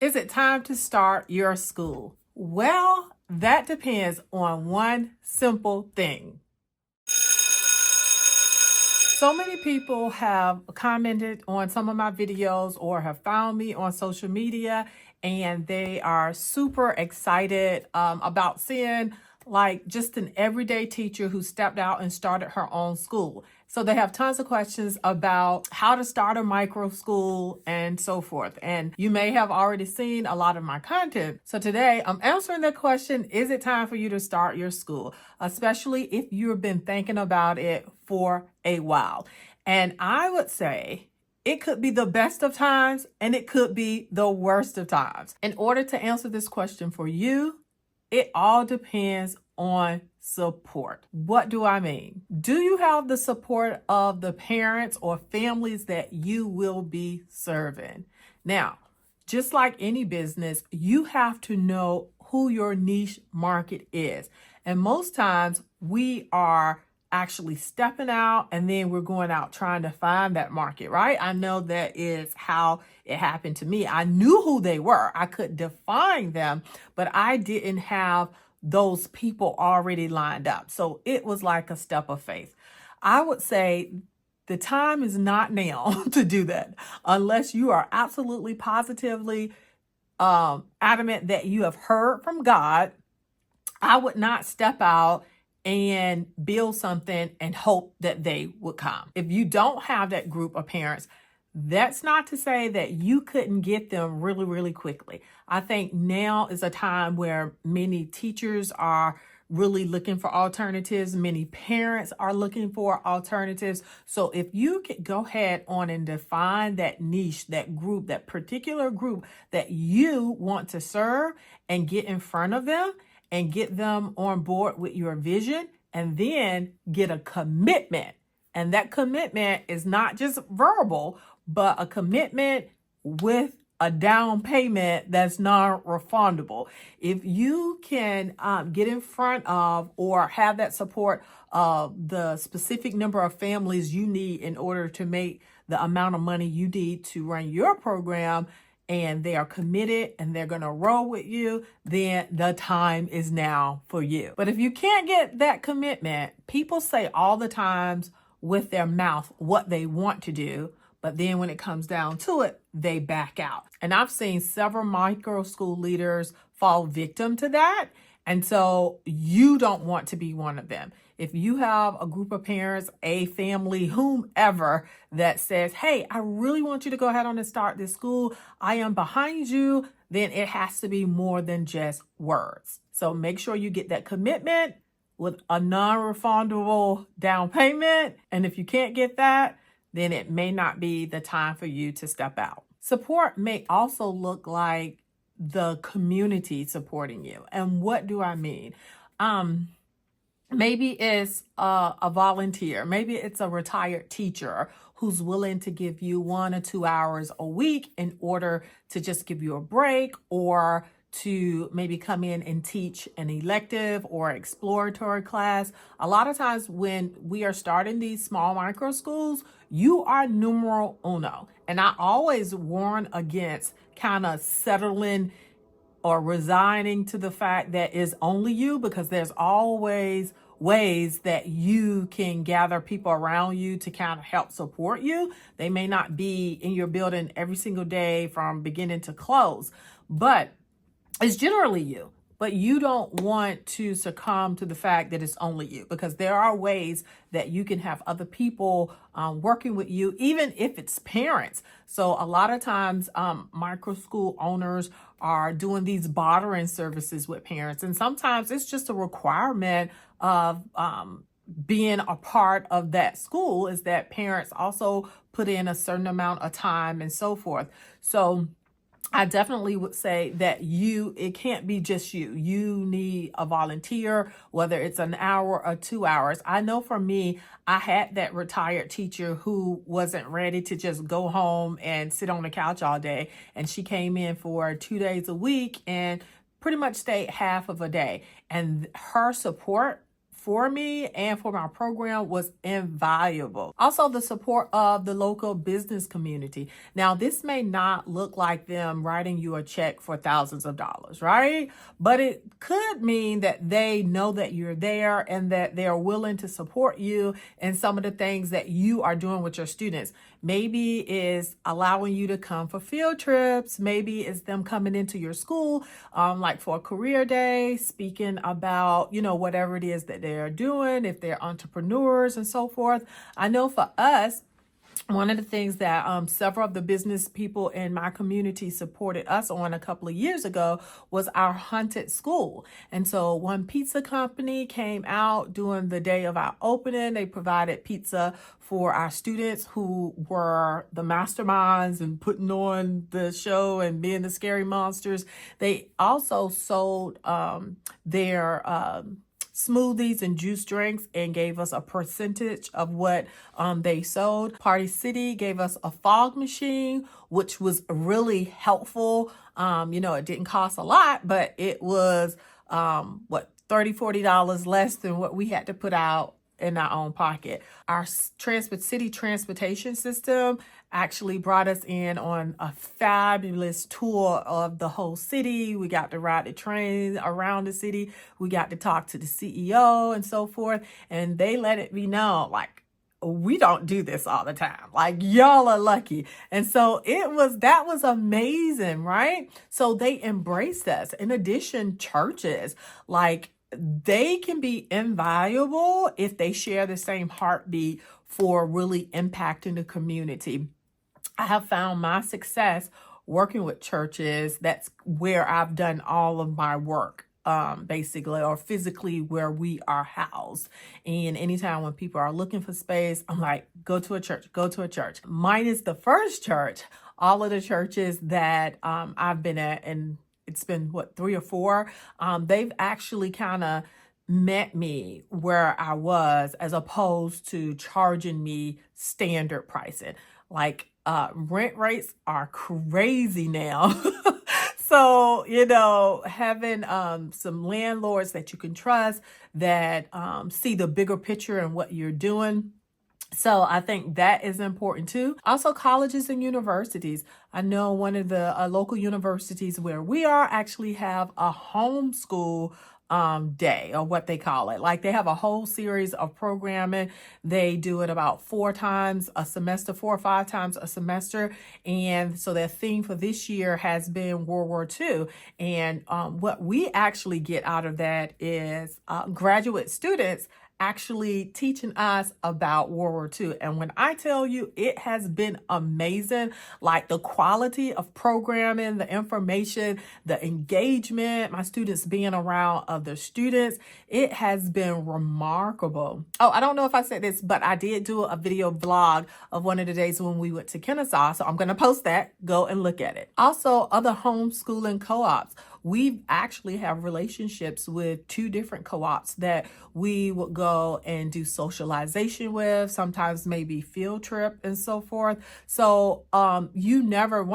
Is it time to start your school? Well, that depends on one simple thing. So many people have commented on some of my videos or have found me on social media, and they are super excited about seeing like just an everyday teacher who stepped out and started her own school. So they have tons of questions about how to start a micro school and so forth. And you may have already seen a lot of my content. So today I'm answering the question, is it time for you to start your school? Especially if you've been thinking about it for a while. And I would say it could be the best of times and it could be the worst of times. In order to answer this question for you, it all depends on support. What do I mean? Do you have the support of the parents or families that you will be serving? Now, just like any business, you have to know who your niche market is. And most times we are actually stepping out and then we're going out trying to find that market, right? I know that is how it happened to me. I knew who they were. I could define them, but I didn't have those people already lined up. So it was like a step of faith. I would say the time is not now to do that unless you are absolutely positively adamant that you have heard from God. I would not step out and build something and hope that they would come. If you don't have that group of parents, that's not to say that you couldn't get them really, really quickly. I think now is a time where many teachers are really looking for alternatives. Many parents are looking for alternatives. So if you could go ahead on and define that niche, that group, that particular group that you want to serve and get in front of them and get them on board with your vision, and then get a commitment. And that commitment is not just verbal, but a commitment with a down payment that's non-refundable. If you can get in front of or have that support of the specific number of families you need in order to make the amount of money you need to run your program, and they are committed and they're going to roll with you, then the time is now for you. But if you can't get that commitment, people say all the times with their mouth what they want to do, but then when it comes down to it, they back out. And I've seen several micro school leaders fall victim to that. And so you don't want to be one of them. If you have a group of parents, a family, whomever that says, hey, I really want you to go ahead on and start this school, I am behind you, then it has to be more than just words. So make sure you get that commitment with a non-refundable down payment. And if you can't get that, then it may not be the time for you to step out. Support may also look like the community supporting you. And what do I mean? Maybe it's a volunteer. Maybe it's a retired teacher who's willing to give you 1 or 2 hours a week in order to just give you a break, or to maybe come in and teach an elective or exploratory class. A lot of times when we are starting these small micro schools, you are numero uno. And I always warn against kind of settling or resigning to the fact that it's only you, because there's always ways that you can gather people around you to kind of help support you. They may not be in your building every single day from beginning to close, but it's generally you. But you don't want to succumb to the fact that it's only you, because there are ways that you can have other people working with you, even if it's parents. So a lot of times micro school owners are doing these bartering services with parents. And sometimes it's just a requirement of being a part of that school, is that parents also put in a certain amount of time and so forth. So I definitely would say that it can't be just you. You need a volunteer, whether it's an hour or 2 hours. I know for me, I had that retired teacher who wasn't ready to just go home and sit on the couch all day. And she came in for 2 days a week and pretty much stayed half of a day. And her support for me and for my program was invaluable. Also, the support of the local business community. Now, this may not look like them writing you a check for thousands of dollars, right? But it could mean that they know that you're there and that they're willing to support you in some of the things that you are doing with your students. Maybe is allowing you to come for field trips. Maybe it's them coming into your school, like for a career day, speaking about, whatever it is that they're doing, if they're entrepreneurs and so forth. I know for us, one of the things that several of the business people in my community supported us on a couple of years ago was our haunted school. And so one pizza company came out during the day of our opening. They provided pizza for our students who were the masterminds and putting on the show and being the scary monsters. They also sold their smoothies and juice drinks and gave us a percentage of what they sold. Party City gave us a fog machine, which was really helpful. It didn't cost a lot, but it was $30-$40 less than what we had to put out in our own pocket. Our city transportation system actually brought us in on a fabulous tour of the whole city. We got to ride the train around the city. We got to talk to the CEO and so forth. And they let it be known, like, we don't do this all the time. Like, y'all are lucky. And so that was amazing, right? So they embraced us. In addition, churches, like, they can be invaluable if they share the same heartbeat for really impacting the community. I have found my success working with churches. That's where I've done all of my work, basically, or physically where we are housed. And anytime when people are looking for space, I'm like, go to a church. Mine is the first church. All of the churches that I've been at, and it's been 3 or 4, they've actually kind of met me where I was, as opposed to charging me standard pricing. Like, rent rates are crazy now. So, having some landlords that you can trust, that see the bigger picture and what you're doing. So I think that is important too. Also, colleges and universities. I know one of the local universities where we are actually have a homeschool day, or what they call it. Like, they have a whole series of programming. They do it about 4 times a semester, 4 or 5 times a semester. And so their theme for this year has been World War II. And what we actually get out of that is graduate students actually teaching us about World War II. And when I tell you, it has been amazing, like the quality of programming, the information, the engagement, my students being around other students, it has been remarkable. Oh, I don't know if I said this, but I did do a video vlog of one of the days when we went to Kennesaw. So I'm going to post that. Go and look at it. Also, other homeschooling co-ops. We actually have relationships with 2 different co-ops that we would go and do socialization with, sometimes maybe field trip and so forth. So one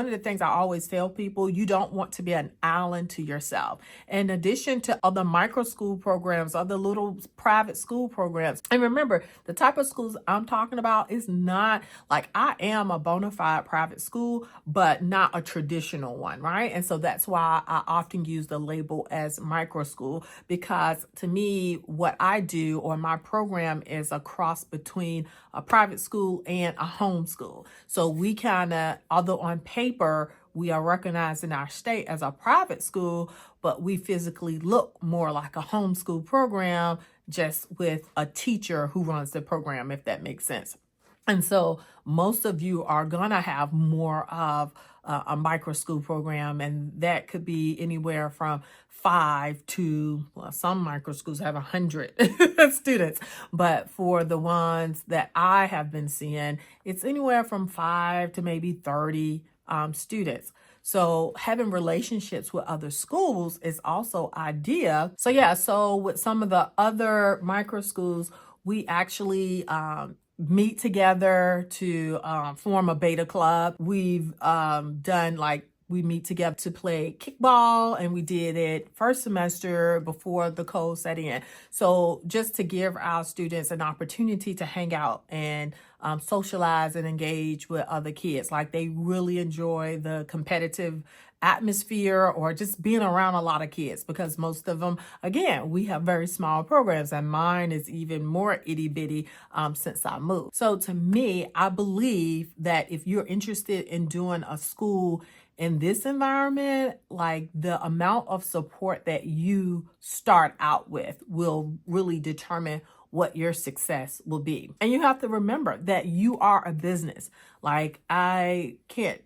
of the things I always tell people, you don't want to be an island to yourself. In addition to other micro school programs, other little private school programs. And remember, the type of schools I'm talking about is not like, I am a bona fide private school, but not a traditional one, right? And so that's why I often use the label as micro school, because to me, what I do, or my program, is a cross between a private school and a homeschool. So we kind of, although on paper we are recognized in our state as a private school, but we physically look more like a homeschool program, just with a teacher who runs the program, if that makes sense. And so most of you are gonna have more of a micro school program, and that could be anywhere from 5 to, well, some micro schools have 100 students, but for the ones that I have been seeing, it's anywhere from 5 to maybe 30 students. So having relationships with other schools is also ideal. So with some of the other micro schools, we actually meet together to form a beta club. We've done, like, we meet together to play kickball, and we did it first semester before the cold set in. So just to give our students an opportunity to hang out and socialize and engage with other kids. Like, they really enjoy the competitive atmosphere or just being around a lot of kids, because most of them, again, we have very small programs, and mine is even more itty bitty since I moved. So to me, I believe that if you're interested in doing a school in this environment, like, the amount of support that you start out with will really determine what your success will be. And you have to remember that you are a business. Like, I can't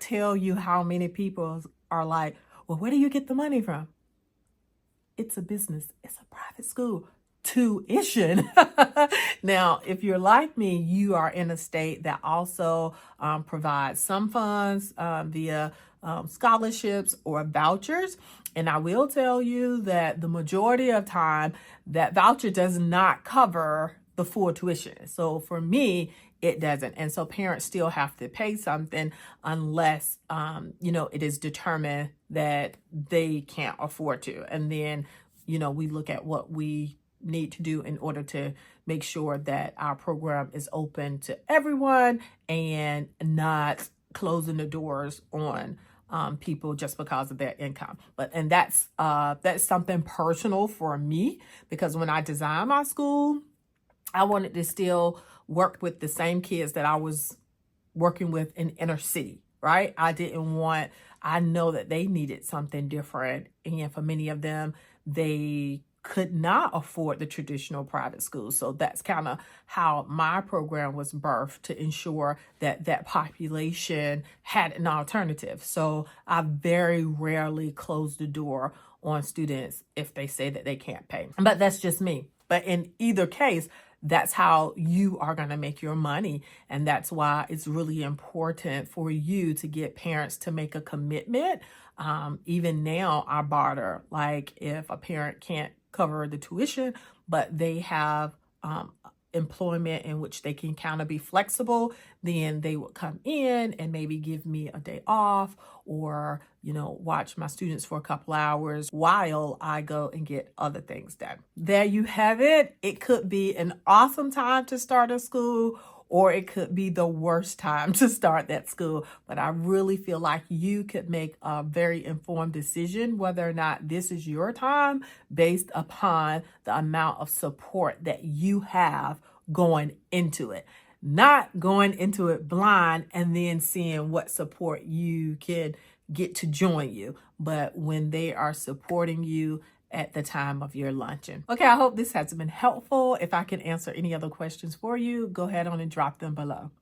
tell you how many people are like, well, where do you get the money from? It's a business. It's a private school. Tuition. Now, if you're like me, you are in a state that also provides some funds via scholarships or vouchers. And I will tell you that the majority of time, that voucher does not cover the full tuition. So for me, it doesn't. And so parents still have to pay something unless, it is determined that they can't afford to. And then, we look at what we need to do in order to make sure that our program is open to everyone and not closing the doors on people just because of their income. And that's something personal for me, because when I designed my school, I wanted to still work with the same kids that I was working with in inner city, right? I know that they needed something different. And for many of them, they could not afford the traditional private schools. So that's kind of how my program was birthed, to ensure that that population had an alternative. So I very rarely close the door on students if they say that they can't pay. But that's just me. But in either case, that's how you are going to make your money. And that's why it's really important for you to get parents to make a commitment. Even now, I barter. Like, if a parent can't cover the tuition, but they have employment in which they can kind of be flexible, then they would come in and maybe give me a day off, or, watch my students for a couple hours while I go and get other things done. There you have it. It could be an awesome time to start a school, or it could be the worst time to start that school. But I really feel like you could make a very informed decision whether or not this is your time, based upon the amount of support that you have going into it. Not going into it blind and then seeing what support you can get to join you, but when they are supporting you at the time of your luncheon. Okay, I hope this has been helpful. If I can answer any other questions for you, go ahead on and drop them below.